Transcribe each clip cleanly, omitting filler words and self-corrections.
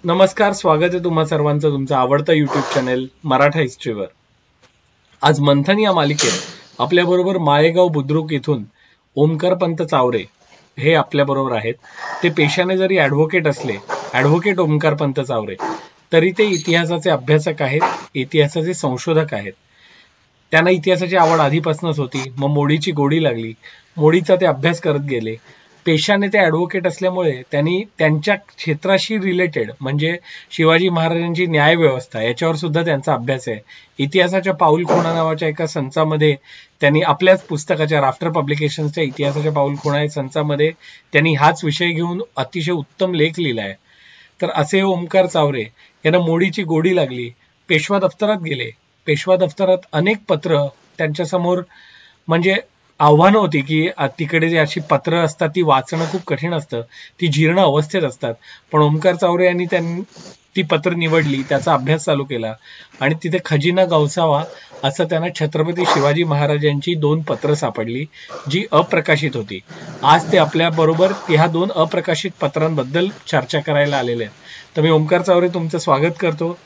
नमस्कार, स्वागत आहे तुम्हा सर्वांचं तुमचं आवडतं युट्यूब चॅनेल मराठा हिस्ट्रीवर. आज मंथन या मालिकेत आपल्याबरोबर माळेगाव बुद्रुक इथून ओमकारपंत चावरे हे आपल्याबरोबर आहेत. ते पेशाने जरी ॲडव्होकेट असले, ॲडव्होकेट ओमकारपंत चावरे, तरी ते इतिहासाचे अभ्यासक आहेत, इतिहासाचे संशोधक आहेत. त्यांना इतिहासाची आवड आधीपासूनच होती. मग मोडीची गोडी लागली, मोडीचा ते अभ्यास करत गेले. पेशाने ते ॲडव्होकेट असल्यामुळे त्यांनी त्यांच्या क्षेत्राशी रिलेटेड म्हणजे शिवाजी महाराजांची न्यायव्यवस्था याच्यावर सुद्धा त्यांचा अभ्यास आहे. इतिहासाच्या पाऊलखुणा नावाच्या एका संचामध्ये त्यांनी आपल्याच पुस्तकाच्या राफ्टर पब्लिकेशन्सच्या इतिहासाच्या पाऊलखुणा या संचामध्ये त्यांनी हाच विषय घेऊन अतिशय उत्तम लेख लिहिलाय. तर असे ओमकार चावरे यांना मोडीची गोडी लागली, पेशवा दफ्तरात गेले. पेशवा दफ्तरात अनेक पत्र त्यांच्यासमोर म्हणजे आव्हानं होती की तिकडे जी अशी पत्र असतात ती वाचणं खूप कठीण असतं, ती जीर्ण अवस्थेत असतात. पण ओमकार चावरे यांनी ती पत्र निवडली, त्याचा अभ्यास चालू केला आणि तिथे खजिना गवसावा असं त्यांना छत्रपती शिवाजी महाराजांची 2 पत्र सापडली, जी अप्रकाशित होती. आज ते आपल्या बरोबर ह्या 2 अप्रकाशित पत्रांबद्दल चर्चा करायला आलेले आहेत. तर मी ओमकार चावरे तुमचं स्वागत करतो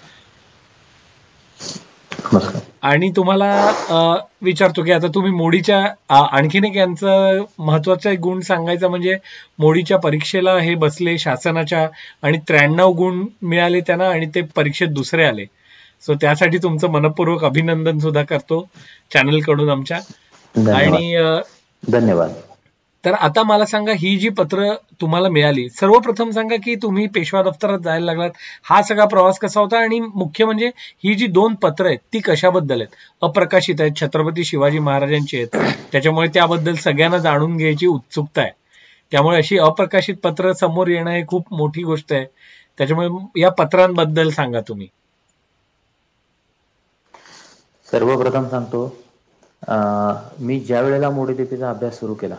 आणि तुम्हाला विचारतो की आता तुम्ही मोडीच्या आणखीन एक यांचं महत्वाचा गुण सांगायचा म्हणजे मोडीच्या परीक्षेला हे बसले शासनाच्या आणि 93 गुण मिळाले त्यांना आणि ते परीक्षेत दुसरे आले. सो त्यासाठी तुमचं मनपूर्वक अभिनंदन सुद्धा करतो चॅनल कडून आमच्या. आणि धन्यवाद. तर आता मला सांगा, ही जी पत्र तुम्हाला मिळाली, सर्वप्रथम सांगा की तुम्ही पेशवा दफ्तरात जायला लागलात, हा सगळा प्रवास कसा होता आणि मुख्य म्हणजे ही जी 2 पत्र आहेत ती कशाबद्दल आहेत? अप्रकाशित आहेत, छत्रपती शिवाजी महाराजांची आहेत, त्याच्यामुळे त्याबद्दल सगळ्यांना जाणून घ्यायची उत्सुकता आहे. त्यामुळे अशी अप्रकाशित पत्र समोर येणं हे खूप मोठी गोष्ट आहे. त्याच्यामुळे या पत्रांबद्दल सांगा तुम्ही. सर्वप्रथम सांगतो, मी ज्या वेळेला मोडी लिपीचा अभ्यास सुरू केला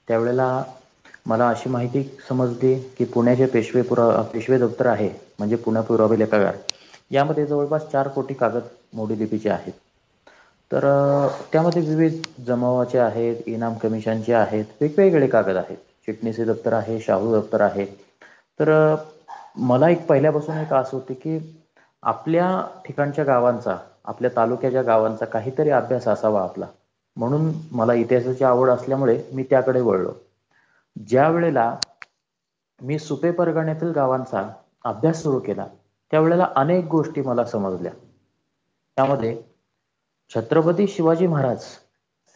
त्यावेळेला मला अशी माहिती समजली की पुण्याचे पेशवे दप्तर आहे म्हणजे पुणे पुरावे लेखागार, यामध्ये जवळपास 4 कोटी कागद मोडी लिपीचे आहेत. तर त्यामध्ये विविध जमावाचे आहेत, इनाम कमिशनचे आहेत, वेगवेगळे कागद आहेत, चिटणीसी दप्तर आहे, शाहू दप्तर आहे. तर मला पहिल्यापासून एक आस होती की आपल्या ठिकाणच्या गावांचा, आपल्या तालुक्याच्या गावांचा काहीतरी अभ्यास असावा आपला. म्हणून मला इतिहासाची आवड असल्यामुळे मी त्याकडे वळलो. ज्या वेळेला मी सुपे परगण्यातील गावांचा अभ्यास सुरू केला त्यावेळेला अनेक गोष्टी मला समजल्या. त्यामध्ये छत्रपती शिवाजी महाराज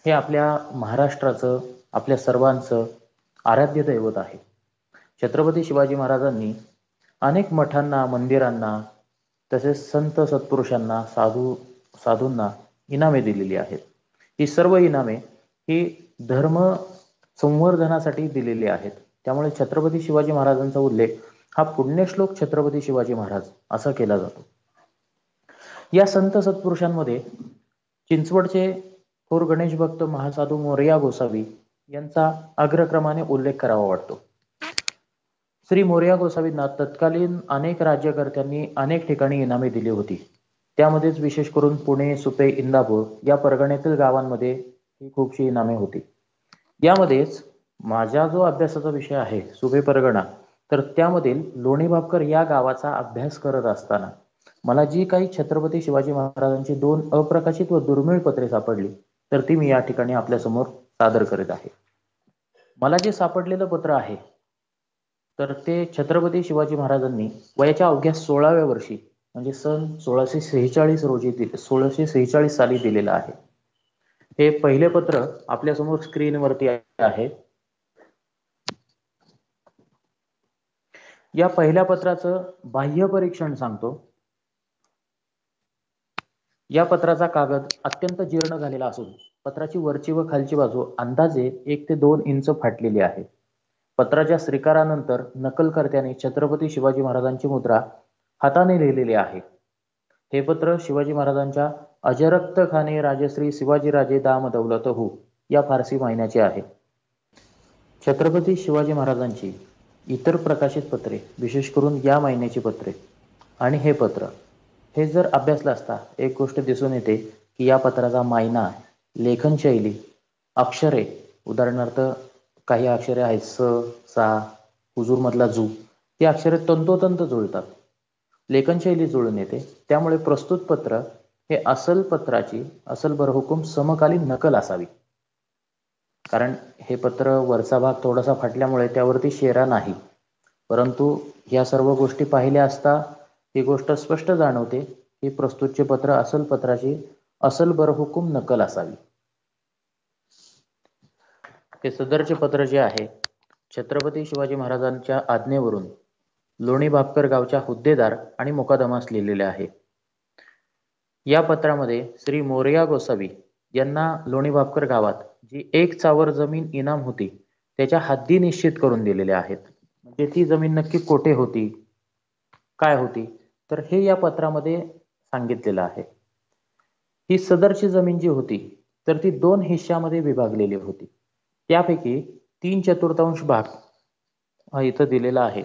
हे आपल्या महाराष्ट्राचं, आपल्या सर्वांचं आराध्य दैवत आहे. छत्रपती शिवाजी महाराजांनी अनेक मठांना, मंदिरांना, तसेच संत सत्पुरुषांना, साधूंना इनामे दिलेली आहेत. ही सर्व इनामे ही धर्म संवर्धनासाठी दिलेली आहेत. त्यामुळे छत्रपती शिवाजी महाराजांचा उल्लेख हा पुण्यश्लोक छत्रपती शिवाजी महाराज असा केला जातो. या संत सत्पुरुषांमध्ये चिंचवडचे थोर गणेश भक्त महासाधू मोरया गोसावी यांचा अग्रक्रमाने उल्लेख करावा वाटतो. श्री मोरया गोसावींना तत्कालीन अनेक राज्यकर्त्यांनी अनेक ठिकाणी इनामे दिली होती. त्यामध्येच विशेष करून पुणे, सुपे, इंदापूर या परगण्यातील गावांमध्ये ही खूपशी इनामे होती. यामध्येच माझा जो अभ्यासाचा विषय आहे सुपे परगणा, तर त्यामधील लोणीबाबकर या गावाचा अभ्यास करत असताना मला जी काही छत्रपती शिवाजी महाराजांची 2 अप्रकाशित व दुर्मिळ पत्रे सापडली तर ती मी या ठिकाणी आपल्या समोर सादर करीत आहे. मला जे सापडलेलं पत्र आहे तर ते छत्रपती शिवाजी महाराजांनी वयाच्या अवघ्या 16व्या वर्षी म्हणजे सन 1646 साली दिलेलं आहे. हे पहिले पत्र आपल्या समोर स्क्रीनवरती आहे. या पहिल्या पत्राचं बाह्य परीक्षण सांगतो. या पत्राचा कागद अत्यंत जीर्ण झालेला असून पत्राची वरची व खालची बाजू अंदाजे 1 ते 2 इंच फाटलेली आहे. पत्राच्या श्रीकारानंतर नकलकर्त्याने छत्रपती शिवाजी महाराजांची मुद्रा हाताने लिहिलेली आहे. हे पत्र शिवाजी महाराजांच्या अजरक्त खाने राजश्री शिवाजीराजे दाम दौलत हो या फारसी महिन्याचे आहे. छत्रपती शिवाजी महाराजांची इतर प्रकाशित पत्रे, विशेष करून या महिन्याची पत्रे आणि हे पत्र हे जर अभ्यासलं असता एक गोष्ट दिसून येते की या पत्राचा मायना, लेखनशैली, अक्षरे, उदाहरणार्थ काही अक्षरे आहेत स, सा, हुजूरमधला जू, ती अक्षरे तंतोतंत जुळतात. लेखनशैली जुळून येते. त्यामुळे प्रस्तुत पत्र हे असल पत्राची असल बरहुकूम समकालीन नकल असावी. कारण हे पत्र वरचा भाग थोडासा फाटल्यामुळे त्यावरती शेरा नाही, परंतु या सर्व गोष्टी पाहिल्या असता ही गोष्ट स्पष्ट जाणवते की प्रस्तुतचे पत्र असल पत्राची असल बरहुकूम नकल असावी. हे सदरचे पत्र जे आहे छत्रपती शिवाजी महाराजांच्या आज्ञेवरून लोणी भापकर गावच्या हुद्देदार आणि मुकादमास लिहिलेले आहे. या पत्रामध्ये श्री मोरया गोसावी यांना लोणी भापकर गावात जी 1 चावर जमीन इनाम होती त्याच्या हद्दी निश्चित करून दिलेल्या आहेत. म्हणजे ती जमीन नक्की कोठे होती, काय होती, तर हे या पत्रामध्ये सांगितलेलं आहे. ही सदरची जमीन जी होती तर ती 2 हिस्सामध्ये विभागलेली होती. त्यापैकी 3/4 भाग हा इथं दिलेला आहे.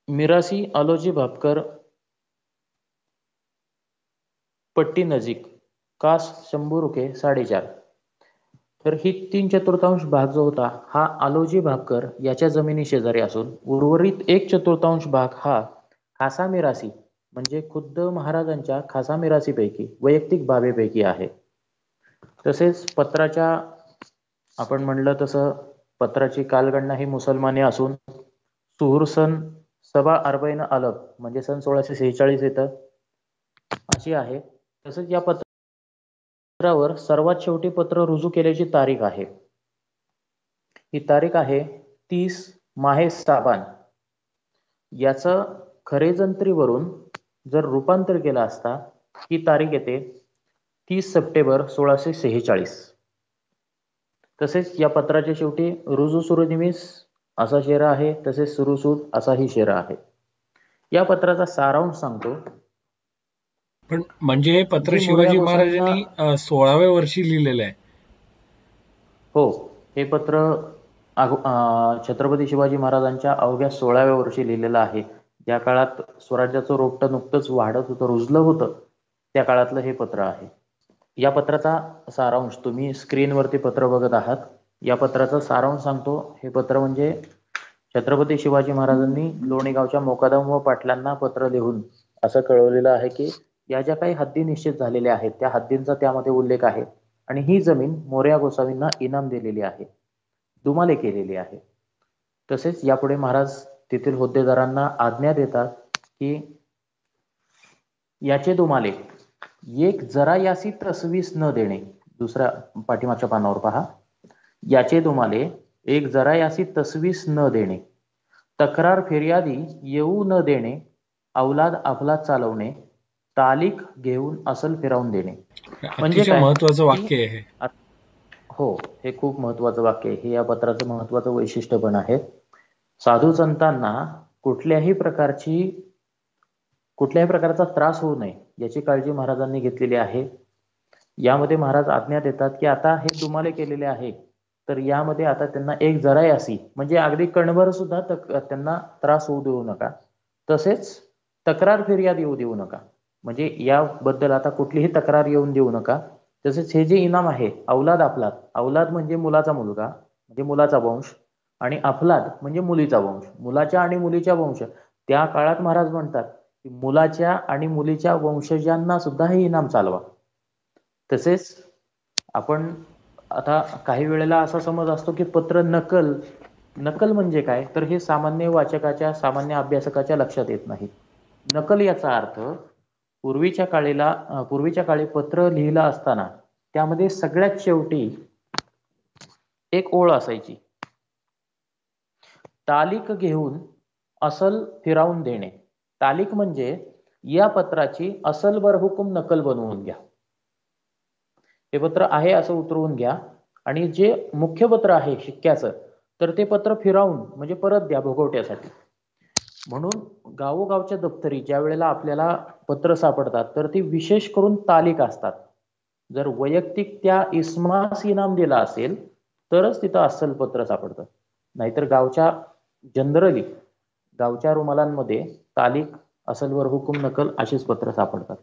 मिरासी आलोजी भापकर पट्टी नजीक कास 100 रुपये 4.5. तर ही 3/4 भाग जो होता हा आलोजी भापकर याच्या जमिनी शेजारी असून उर्वरित 1/4 भाग हा खासा मिरासी म्हणजे खुद्द महाराजांच्या खासा मिरासीपैकी वैयक्तिक बाबेपैकी आहे. तसेच पत्राच्या आपण म्हणलं तसं पत्राची कालगणना ही मुसलमानी असून सुहूर सन सबा अर्बईन अलग म्हणजे सन 1646 येतं अशी आहे. तसंच या पत्रावर सर्वात शेवटी पत्र रुजू केल्याची तारीख आहे. ही तारीख आहे 30 माहे साबान. याचं खरेजंत्रीवरून जर रूपांतर केलं असता ही तारीख येते 30 सप्टेंबर 1646. तसेच या पत्राच्या शेवटी रुजू सुरुनिमिस असा शेरा आहे, तसेच सुरुसूद असाही शेरा आहे. या पत्राचा सारांश सांगतो. पण म्हणजे हे पत्र जी मोरया शिवाजी गोसावींना महाराजांनी 16व्या वर्षी लिहिलेलं आहे. हो, हे पत्र छत्रपती शिवाजी महाराजांच्या अवघ्या 16व्या वर्षी लिहिलेलं आहे. ज्या काळात स्वराज्याचं रोपटं नुकतंच वाढत होतं, रुजलं होतं, त्या काळातलं हे पत्र आहे. या पत्राचा सारांश तुम्ही स्क्रीनवरती पत्र बघत आहात. या पत्राचा सारांश सांगतो. हे पत्र म्हणजे छत्रपती शिवाजी महाराजांनी लोणी गावच्या मोकादम व पाटलांना पत्र लिहून असं कळवलेलं आहे की या ज्या काही हद्दी निश्चित झालेल्या आहेत त्या हद्दींचा त्यामध्ये उल्लेख आहे आणि ही जमीन मोरया गोसावींना इनाम दिलेली आहे, दुमाले केलेली आहे. तसेच यापुढे महाराज तेथील हुद्देदारांना आज्ञा देतात की याचे दुमाले एक जरायासी तसवीस न देणे. दुसऱ्या पाठीमागच्या पानावर पहा. याचे दुमाले एक जरायासी तसवीस न देणे, तक्रार फिर्यादी येऊ न देणे, अवलाद अफलाद चालवणे, तालीक घेऊन असल फिरवून देणे. म्हणजे अतिशय काय महत्वाचं की वाक्य आहे. हो, हे खूप महत्वाचं वाक्य आहे. हे या पत्राचं महत्वाचं वैशिष्ट्य पण आहे. साधू संतांना कुठल्याही प्रकारचा त्रास होऊ नये याची काळजी महाराजांनी घेतलेली आहे. यामध्ये महाराज आज्ञा देतात की आता हे दुमाले केलेले आहे तर यामध्ये आता त्यांना एक जरायासी म्हणजे अगदी कणभर सुद्धा त्यांना त्रास होऊ देऊ नका. तसेच तक्रार फिर्याद येऊ देऊ नका, म्हणजे याबद्दल आता कुठलीही तक्रार येऊन देऊ नका. तसेच हे जे इनाम आहे अवलाद अफलाद, अवलाद म्हणजे मुलाचा मुलगा म्हणजे मुलाचा वंश आणि अफलाद म्हणजे मुलीचा वंश, मुलाच्या आणि मुलीच्या वंश. त्या काळात महाराज म्हणतात की मुलाच्या आणि मुलीच्या वंशजांना सुद्धा हे इनाम चालवा. तसेच आपण आता काही वेळेला असा समज असतो की पत्र नकल म्हणजे काय, तर हे सामान्य वाचकाच्या सामान्य अभ्यासकाच्या लक्षात येत नाही. नकल याचा अर्थ पूर्वीच्या काळी पत्र लिहिलं असताना त्यामध्ये सगळ्यात शेवटी एक ओळ असायची, तालीक घेऊन असल फिरावून देणे. तालीक म्हणजे या पत्राची असल बरहुकूम नकल बनवून घ्या. हे पत्र आहे असं उतरवून घ्या आणि जे मुख्य पत्र आहे शिक्क्याचं तर ते पत्र फिरावून म्हणजे परत द्या भोगवट्यासाठी. म्हणून गावोगावच्या दप्तरी ज्या वेळेला आपल्याला पत्र सापडतात तर ती विशेष करून तालीक असतात. जर वैयक्तिक त्या इस्मास इनाम दिला असेल तरच तिथं अस्सल पत्र सापडतं, नाहीतर जनरली गावच्या रुमालांमध्ये तालीक, असलवर हुकूम नकल अशीच पत्र सापडतात.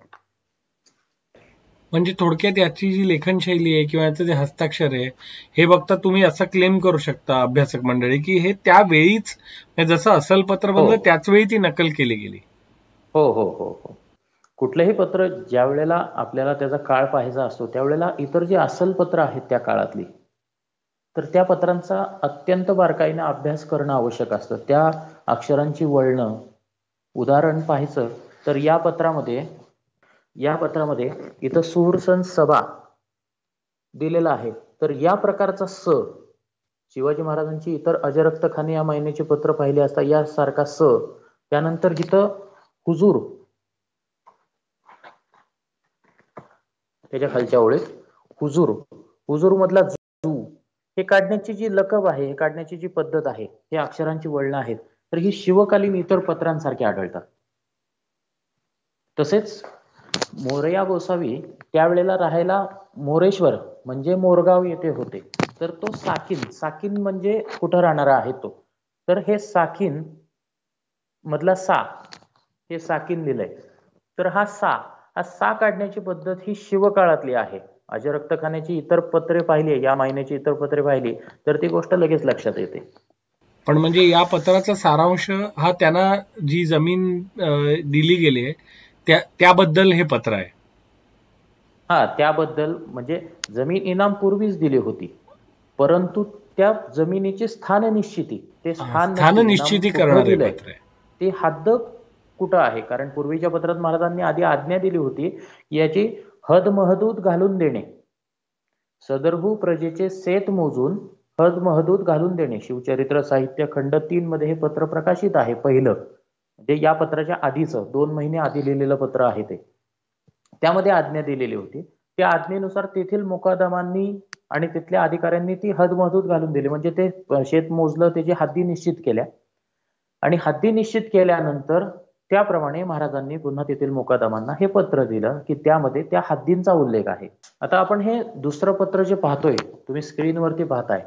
म्हणजे थोडक्यात याची जी लेखनशैली आहे किंवा याचं जे हस्ताक्षर आहे हे बघता तुम्ही असं क्लेम करू शकता अभ्यासक मंडळी की हे त्यावेळीच म्हणजे जसं असल पत्र हो बनलं त्याच वेळी ती नकल केली गेली. हो हो हो हो. कुठलंही पत्र ज्या वेळेला आपल्याला त्याचा काळ पाहायचा असतो त्यावेळेला इतर जी अस्सल पत्र आहेत त्या काळातली, तर त्या पत्रांचा अत्यंत बारकाईने अभ्यास करणं आवश्यक असतं. त्या अक्षरांची वळणं, उदाहरण पाहायचं तर या पत्रामध्ये इथं सुरसन सभा दिलेला आहे. तर या प्रकारचा शिवाजी महाराजांची इतर अजरक्तखाने या महिन्याचे पत्र पाहिले असता यासारखा त्यानंतर इथं हुजूर त्याच्या खालच्या ओळीत हुजूर हुजूर मधला जू हे काढण्याची जी लकब आहे, हे काढण्याची जी पद्धत आहे, हे अक्षरांची वळणं आहेत, तर ही शिवकालीन इतर पत्रांसारखी आढळतात. तसेच मोरया गोसावी त्यावेळेला राहायला मोरेश्वर म्हणजे मोरगाव येथे होते. तर तो साकीन म्हणजे कुठं राहणारा आहे तो, तर हे साकीन मधला हे साकीन लिहिलंय. तर हा सा काढण्याची पद्धत ही शिवकाळातली आहे. अजरक्तखान्याची इतर पत्रे पाहिली, या महिन्याची इतर पत्रे पाहिली तर ती गोष्ट लगेच लक्षात येते. पण म्हणजे या पत्राचा सारांश हा त्यांना जी जमीन दिली गेली आहे त्याबद्दल हे पत्र आहे. हा, त्याबद्दल म्हणजे जमीन इनाम पूर्वीच दिली होती, परंतु त्या जमिनीची स्थान निश्चिती, ते स्थान स्थान नक्की इनाम निश्चिती कुठं करणारे दिलंय, पत्र आहे. ते हद्द कुठं आहे. कारण पूर्वीच्या पत्रात महाराजांनी आधी आज्ञा दिली होती याची हद महदूद घालून देणे, सदरहू प्रजेचे सेत मोजून हद महदूद घालून देणे. शिवचरित्र साहित्य खंड 3 मध्ये हे पत्र प्रकाशित आहे. पहिलं म्हणजे या पत्राच्या आधीचं 2 महिने आधी लिहिलेलं पत्र आहे ते. त्यामध्ये आज्ञा दिलेली होती. त्या आज्ञेनुसार तेथील मुकादमांनी आणि तिथल्या अधिकाऱ्यांनी ती हद महदूद घालून दिली. म्हणजे ते शेत मोजलं, त्याची हद्दी निश्चित केल्या आणि हद्दी निश्चित केल्यानंतर त्याप्रमाणे महाराजांनी पुन्हा तेथील मुकादमांना हे पत्र दिलं की त्यामध्ये त्या हद्दींचा उल्लेख आहे. आता आपण हे दुसरं पत्र जे पाहतोय, तुम्ही स्क्रीनवरती पाहताय,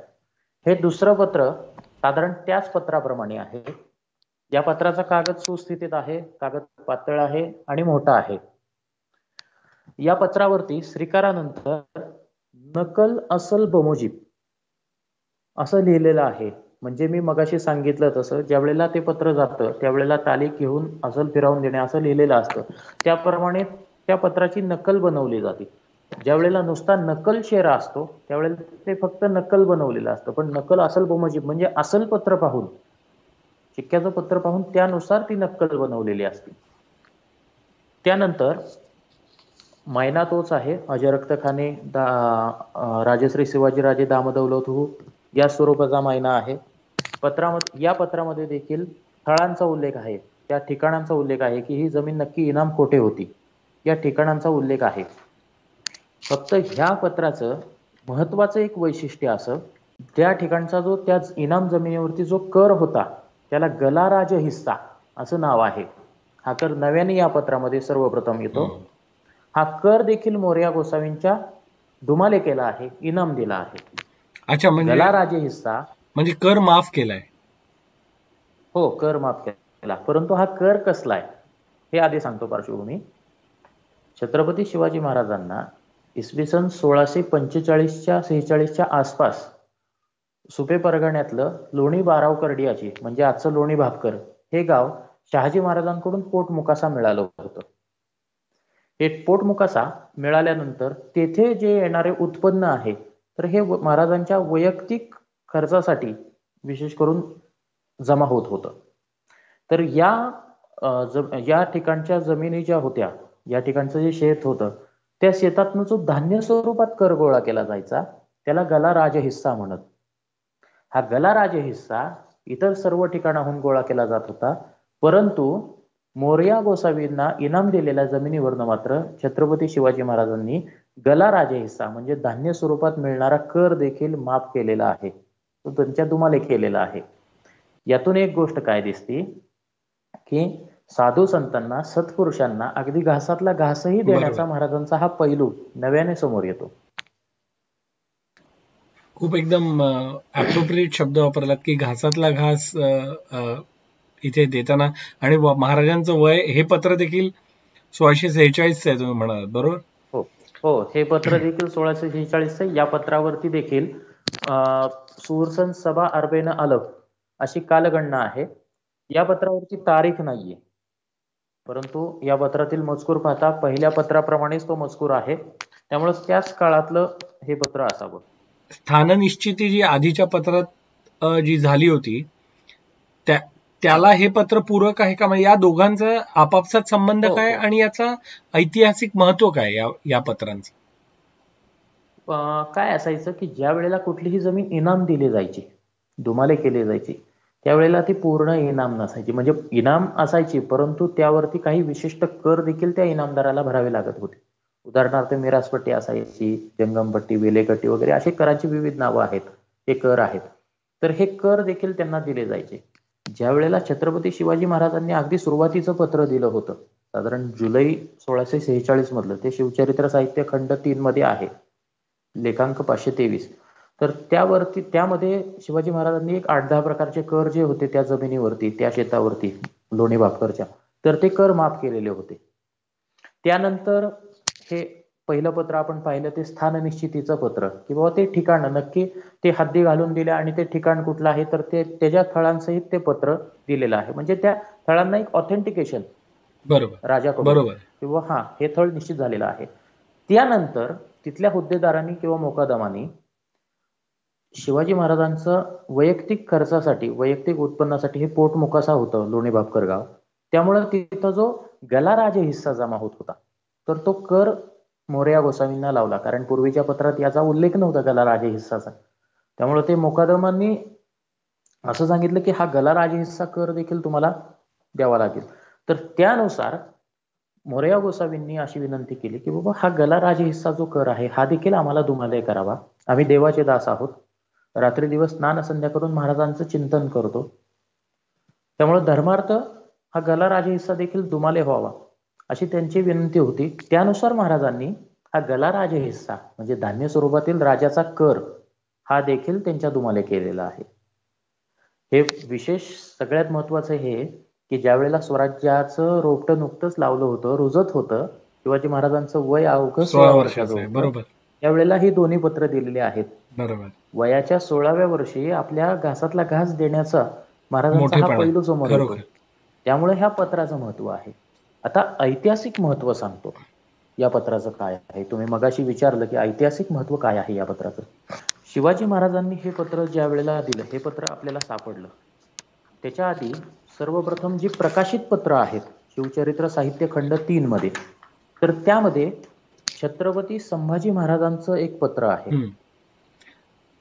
हे दुसरं पत्र साधारण त्याच पत्राप्रमाणे आहे. या पत्राचा कागद सुस्थितीत आहे, कागद पातळ आहे आणि मोठा आहे. या पत्रावरती श्रीकारानंतर नकल असल बमोजीब असं लिहिलेलं आहे. म्हणजे मी मगाशी सांगितलं तसं ज्यावेळेला ते पत्र जातं त्यावेळेला तालीख घेऊन असल फिरवून देणे असं लिहिलेलं असतं. त्याप्रमाणे त्या पत्राची नकल बनवली जाते. ज्यावेळेला नुसता नकल शेरा असतो त्यावेळेला ते फक्त नकल बनवलेलं असतं. पण नकल असल बमोजीब म्हणजे असल पत्र पाहून, शिक्क्याचं पत्र पाहून त्यानुसार ती नक्कल बनवलेली असते. त्यानंतर महिना तोच आहे, अजरक्तखाने राजश्री शिवाजीराजे दामदौलतहू या स्वरूपाचा महिना आहे. या पत्रामध्ये देखील स्थळांचा उल्लेख आहे, त्या ठिकाणांचा उल्लेख आहे की ही जमीन नक्की इनाम कोठे होती, या ठिकाणांचा उल्लेख आहे. फक्त ह्या पत्राचं महत्वाचं एक वैशिष्ट्य असं, त्या ठिकाणचा जो त्या इनाम जमिनीवरती जो कर होता त्याला गलाराज हिस्सा असं नाव आहे. हा कर नव्याने या पत्रामध्ये सर्वप्रथम येतो. हा कर देखील मोरया गोसावींच्या दुमाले केला आहे, इनाम दिला आहे. अच्छा, म्हणजे गलाराजे हिस्सा म्हणजे कर माफ केलाय. हो, कर माफ केला. परंतु हा कर कसला आहे हे आधी सांगतो पार्श्वभूमी. छत्रपती शिवाजी महाराजांना इसवी सन 1645च्या 46च्या आसपास सुपे परगण्यातलं लोणी बाराव कर्डियाची म्हणजे आजचं लोणी भापकर हे गाव शहाजी महाराजांकडून पोटमुकासा मिळालं होतं. हे पोटमुकासा मिळाल्यानंतर तेथे जे येणारे उत्पन्न आहे तर हे महाराजांच्या वैयक्तिक खर्चासाठी विशेष करून जमा होत होतं. तर या ठिकाणच्या जमिनी ज्या होत्या, या ठिकाणचं जे शेत होतं त्या शेतातनं जो धान्य स्वरूपात कर गोळा केला जायचा त्याला गलाराज हिस्सा म्हणत. हा गलाराज हिस्सा इतर सर्व ठिकाणाहून गोळा केला जात होता, परंतु मोरया गोसावींना इनाम दिलेल्या जमिनीवरनं मात्र छत्रपती शिवाजी महाराजांनी गलाराज हिस्सा म्हणजे धान्य स्वरूपात मिळणारा कर देखील माफ केलेला आहे, तो त्यांच्या दुमाले केलेला आहे. यातून एक गोष्ट काय दिसती की साधू संतांना, सत्पुरुषांना अगदी घासातला घासही देण्याचा महाराजांचा हा पैलू नव्याने समोर येतो. खूप एकदम अप्रोप्रिएट शब्द वापरलात की घासातला घास इथे देताना. आणि महाराजांचं वय हे पत्र देखील 1646 आहे तुम्ही म्हणालात, बरोबर? हो हो, हे पत्र देखील 1646 या पत्रावरती देखील सुरसन सभा अर्बेन अलग अशी कालगणना आहे. या पत्रावरती तारीख नाहीये, परंतु या पत्रातील मजकूर पाहता पहिल्या पत्राप्रमाणेच तो मजकूर आहे, त्यामुळे त्याच काळातलं हे पत्र असावं. स्थाननिश्चिती जी आधीच्या पत्रात जी झाली होती त्याला हे पत्र पूरक आहे का? म्हणजे या दोघांचा आपापसात संबंध हो, काय हो. आणि याचा ऐतिहासिक महत्व काय या पत्रांचं? काय असायचं की ज्या वेळेला कुठलीही जमीन इनाम दिली जायची, दुमाले केले जायची, त्यावेळेला ती पूर्ण इनाम नसायची. म्हणजे इनाम असायची, परंतु त्यावरती काही विशिष्ट कर देखील त्या इनामदाराला भरावे लागत होते. उदाहरणार्थ मिरासपट्टी असायची, जंगमपट्टी, वेलेकट्टी वगैरे अशी कराची विविध नावं आहेत, हे कर आहेत. तर हे कर देखील त्यांना दिले जायचे. ज्या वेळेला छत्रपती शिवाजी महाराजांनी अगदी सुरुवातीचं पत्र दिलं होतं, साधारण जुलै 1646 मधलं, ते शिवचरित्र साहित्य खंड 3 मध्ये आहे, लेखांक 523. तर त्यामध्ये शिवाजी महाराजांनी एक 8-10 प्रकारचे कर जे होते त्या जमिनीवरती, त्या शेतावरती, लोणी भापकरच्या, तर ते कर माफ केलेले होते. त्यानंतर हे पहिलं पत्र आपण पाहिलं ते स्थाननिश्चितीचं पत्र, की बाबा ते ठिकाण नक्की ते हद्दी घालून दिल्या आणि ते ठिकाण कुठलं आहे तर ते त्याच्या थळांसहित ते पत्र दिलेलं आहे. म्हणजे त्या थळांना एक ऑथेंटिकेशन बरोबर राजाकडून बरोबर. किंवा हा हे थळ निश्चित झालेलं आहे. त्यानंतर तिथल्या हुद्देदारांनी किंवा मोकादमानी शिवाजी महाराजांचं वैयक्तिक खर्चासाठी, वैयक्तिक उत्पन्नासाठी हे पोटमुकासा होतं लोणी भापकर गाव, त्यामुळे तिथं जो गलाराजे हिस्सा जमा होत होता, तर तो कर मोरया गोसावींना लावला. कारण पूर्वीच्या पत्रात याचा उल्लेख नव्हता गलाराजे हिस्साचा. त्यामुळे ते मोकादमांनी असं सांगितलं की हा गलाराजे हिस्सा कर देखील तुम्हाला द्यावा लागेल. तर त्यानुसार मोरया गोसावींनी अशी विनंती केली की बाबा हा गलाराजे हिस्सा जो कर आहे हा देखील आम्हाला दुमालय करावा. आम्ही देवाचे दास आहोत, रात्री दिवस स्नान संध्या करून महाराजांचं चिंतन करतो, त्यामुळे धर्मार्थ हा गलाराजे हिस्सा देखील दुमाले व्हावा अशी त्यांची विनंती होती. त्यानुसार महाराजांनी हा गलाराजे हिस्सा म्हणजे धान्य स्वरूपातील राजाचा कर हा देखील त्यांच्या दुमाले केलेला आहे. हे विशेष सगळ्यात महत्वाचं हे की ज्या वेळेला स्वराज्याचं रोपटं नुकतंच लावलं होतं, रुजत होतं, शिवाजी महाराजांचं वय अवघं 16 16 वर्षाचं वर्षाचं आहे. होतं, बरोबर त्यावेळेला ही दोन्ही पत्र दिलेली आहेत. बरोबर. वयाच्या 16व्या वर्षी आपल्या घासातला घास देण्याचा महाराजांचा हा मोठेपणा पैलू समोर येतो. खरोखर. त्यामुळे ह्या पत्राचं महत्व आहे. आता ऐतिहासिक महत्व सांगतो या पत्राचं काय आहे. तुम्ही मगाशी विचारलं की ऐतिहासिक महत्व काय आहे या पत्राचं. शिवाजी महाराजांनी हे पत्र ज्या वेळेला दिलं, हे पत्र आपल्याला सापडलं, त्याच्या आधी सर्वप्रथम जी प्रकाशित पत्र आहेत शिवचरित्र साहित्य खंड 3 मध्ये, तर त्यामध्ये छत्रपती संभाजी महाराजांचं एक पत्र आहे.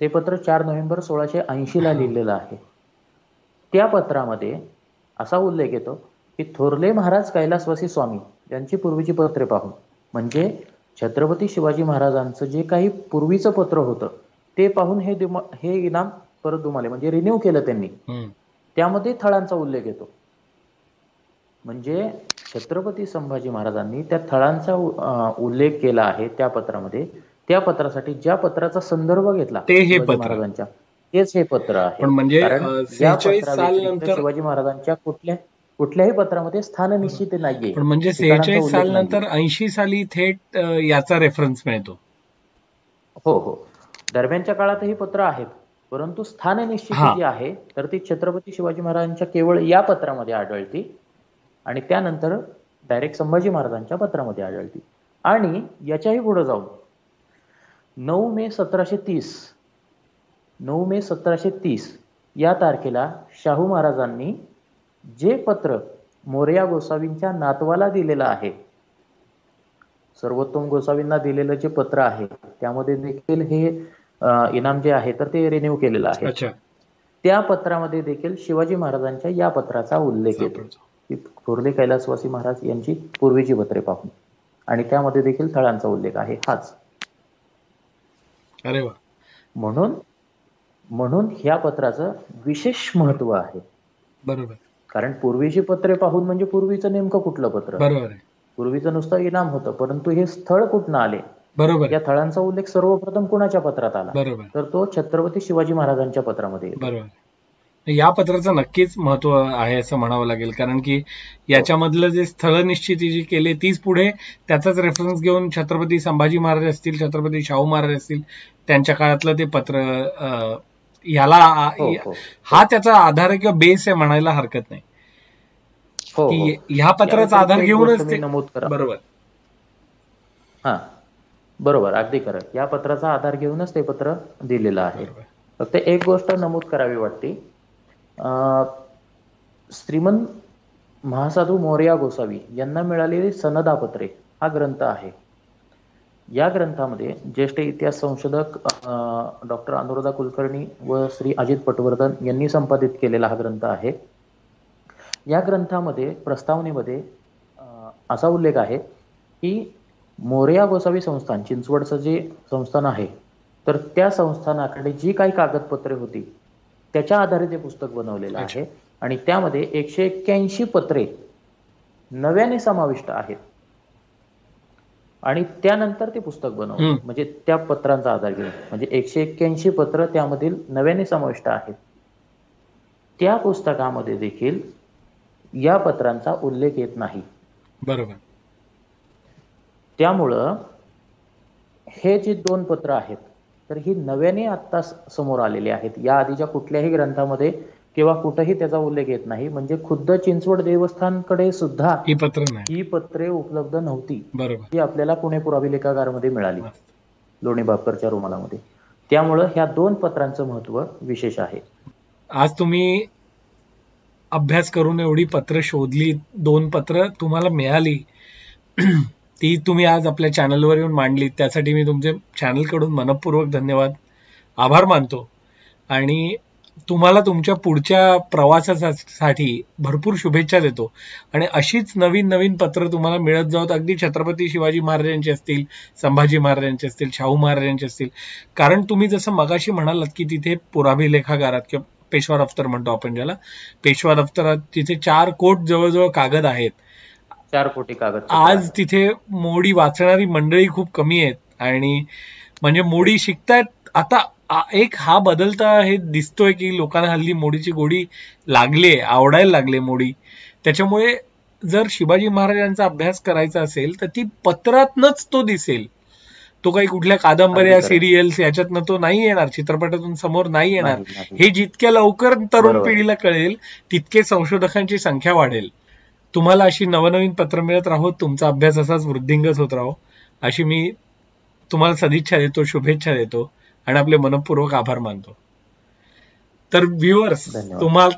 ते पत्र 4 नोव्हेंबर 1680 ला लिहिलेलं आहे. त्या पत्रामध्ये असा उल्लेख येतो की थोरले महाराज कैलासवासी स्वामी यांची पूर्वीची पत्रे पाहून, म्हणजे छत्रपती शिवाजी महाराजांचं जे काही पूर्वीचं पत्र होतं ते पाहून हे इनाम परत दुमाले म्हणजे रिन्यू केलं त्यांनी. त्यामध्ये थळांचा उल्लेख येतो. म्हणजे छत्रपती संभाजी महाराजांनी त्या थळांचा उल्लेख केला आहे त्या पत्रामध्ये. त्या पत्रासाठी ज्या पत्राचा संदर्भ घेतला ते हे शिवाजी पत्र, महाराजांच्या, तेच हे पत्र आहे. पण म्हणजे कारण या 46 साल पत्राव्यतिरिक्त नंतर, शिवाजी महाराजांच्या कुठल्याही पत्रामध्ये स्थाननिश्चिती नाहीये, पण म्हणजे ठिकाणांचा 46 उल्लेख साल नाहीये. नंतर 80 साली थेट याचा रेफरन्स मिळतो. हो हो, दरम्यानच्या काळात ही पत्र आहेत, परंतु स्थाननिश्चिती जी आहे तर ती छत्रपती शिवाजी महाराजांच्या केवळ या पत्रामध्ये आढळती आणि त्यानंतर डायरेक्ट संभाजी महाराजांच्या पत्रामध्ये आढळती. आणि याच्याही पुढे जाऊन 9 मे 1730 या तारखेला शाहू महाराजांनी जे पत्र मोरया गोसावींच्या नातवाला दिलेलं आहे, सर्वोत्तम गोसावींना दिलेलं जे पत्र आहे, त्यामध्ये देखील हे इनाम जे आहे तर ते रिन्यू केलेलं आहे. त्या पत्रामध्ये देखील शिवाजी महाराजांच्या या पत्राचा उल्लेख येतो की थोरले कैलासवासी महाराज यांची पूर्वीची पत्रे पाहून, आणि त्यामध्ये देखील थळांचा उल्लेख आहे हाच. अरे वा. म्हणून ह्या पत्राचं विशेष महत्व आहे. बरोबर. कारण पूर्वीची पत्रे पाहून म्हणजे पूर्वीचं नेमकं कुठलं पत्र. बरोबर आहे. पूर्वीचं नुसतं इनाम होतं, परंतु हे स्थळ कुठनं आले, बरोबर, या थळांचा उल्लेख सर्वप्रथम कुणाच्या पत्रात आला, बरोबर, तर तो छत्रपती शिवाजी महाराजांच्या पत्रामध्ये येतो. बरोबर. या पत्राचं नक्कीच महत्व आहे असं म्हणावं लागेल, कारण की याच्यामधलं जे स्थळनिश्चिती जी केली तीच पुढे त्याचाच रेफरन्स घेऊन छत्रपती संभाजी महाराज असतील, छत्रपती शाहू महाराज असतील, त्यांच्या काळातलं ते पत्र याला हा त्याचा आधार किंवा बेस आहे म्हणायला हरकत नाही. की ह्या पत्राचा आधार घेऊनच ते नमूद करा. बरोबर. हा बरोबर, अगदी खरं. या पत्राचा आधार घेऊनच ते पत्र दिलेलं आहे. फक्त एक गोष्ट नमूद करावी वाटते, श्रीमंत महासाधू मोरया गोसावी यांना मिळालेली सनदापत्रे हा ग्रंथ आहे. या ग्रंथामध्ये ज्येष्ठ इतिहास संशोधक डॉक्टर अनुराधा कुलकर्णी व श्री अजित पटवर्धन यांनी संपादित केलेला हा ग्रंथ आहे. या ग्रंथामध्ये प्रस्तावनेमध्ये असा उल्लेख आहे की मोरया गोसावी संस्थान, चिंचवडचं जे संस्थान आहे, तर त्या संस्थानाकडे जी काही कागदपत्रे होती त्याच्या आधारे ते पुस्तक बनवलेलं आहे. आणि त्यामध्ये 181 पत्रे नव्याने समाविष्ट आहेत आणि त्यानंतर ते पुस्तक बनवलं. म्हणजे त्या पत्रांचा आधार घेऊन, म्हणजे 181 पत्र त्यामधील नव्याने समाविष्ट आहेत. त्या पुस्तकामध्ये देखील या पत्रांचा उल्लेख येत नाही. बरोबर. त्यामुळं हे जे 2 पत्र आहेत तर ही नव्याने आता समोर आलेली आहेत. या आधीच्या कुठल्याही ग्रंथामध्ये किंवा कुठेही त्याचा उल्लेख येत नाही. म्हणजे खुद्द चिंचवड देवस्थानकडे सुद्धा ही पत्रे उपलब्ध नव्हती, जी आपल्याला पुणे पुराभिलेखागारमध्ये मिळाली लोणी बापकरच्या रुमालामध्ये. त्यामुळं ह्या 2 पत्रांचं महत्व विशेष आहे. आज तुम्ही अभ्यास करून एवढी पत्र शोधली, 2 पत्र तुम्हाला मिळाली, ती तुम्ही आज आपल्या चॅनलवर येऊन मांडली, त्यासाठी मी तुमचे चॅनलकडून मनपूर्वक धन्यवाद, आभार मानतो. आणि तुम्हाला तुमच्या पुढच्या प्रवासासाठी भरपूर शुभेच्छा देतो. आणि अशीच नवीन नवीन पत्र तुम्हाला मिळत जावत, अगदी छत्रपती शिवाजी महाराजांची असतील, संभाजी महाराजांचे असतील, शाहू महाराजांचे असतील. कारण तुम्ही जसं मगाशी म्हणालात की तिथे पुराभिलेखागारात किंवा पेशवा दफ्तर म्हणतो आपण ज्याला, पेशवा दफ्तरात तिथे 4 कोट जवळजवळ कागद आहेत. 4 कोटी कागद. आज तिथे मोडी वाचणारी मंडळी खूप कमी आहेत आणि म्हणजे मोडी शिकतायत. आता एक हा बदलता हे दिसतोय की लोकांना हल्ली मोडीची गोडी लागली, आवडायला लागले मोडी. त्याच्यामुळे जर शिवाजी महाराजांचा अभ्यास करायचा असेल तर ती पत्रातनच तो दिसेल. तो काही कुठल्या कादंबऱ्या, सिरियल्स याच्यातनं तो नाही येणार, चित्रपटातून समोर नाही येणार. हे जितक्या लवकर तरुण पिढीला कळेल तितके संशोधकांची संख्या वाढेल. तुम्हाला अशी नवनवीन पत्र मिळत राहो, तुमचा अभ्यास असाच वृद्धिंगत होत राहो, अशी मी तुम्हाला सदिच्छा देतो, शुभेच्छा देतो आणि आपले मनपूर्वक आभार मानतो. तर व्ह्युअर्स,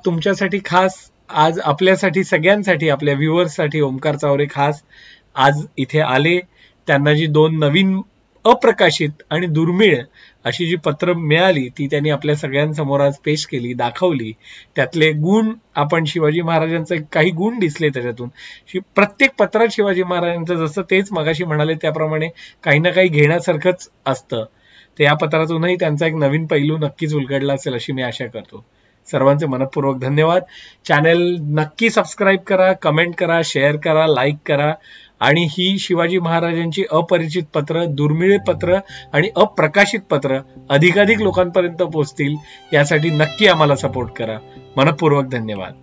तुमच्यासाठी खास आज, आपल्यासाठी सगळ्यांसाठी, आपल्या व्ह्युअर्ससाठी ओमकार चावरे खास आज इथे आले. त्यांना जी 2 नवीन अप्रकाशित आणि दुर्मिळ अशी जी पत्र मिळाली ती त्यांनी आपल्या सगळ्यांसमोर आज पेश केली, दाखवली. त्यातले गुण, आपण शिवाजी महाराजांचे काही गुण दिसले त्याच्यातून. प्रत्येक पत्रात शिवाजी महाराजांचं, जसं तेच मगाशी म्हणाले त्याप्रमाणे, काही ना काही घेण्यासारखंच असतं. तर या पत्रातूनही त्यांचा एक नवीन पैलू नक्कीच उलगडला असेल अशी मी आशा करतो. सर्वांचे मनपूर्वक धन्यवाद. चॅनल नक्की सबस्क्राईब करा, कमेंट करा, शेअर करा, लाईक करा. आणि ही शिवाजी महाराजांची अपरिचित पत्र, दुर्मिळ पत्र आणि अप्रकाशित पत्र अधिकाधिक लोकांपर्यंत पोहोचतील यासाठी नक्की आम्हाला सपोर्ट करा. मनपूर्वक धन्यवाद.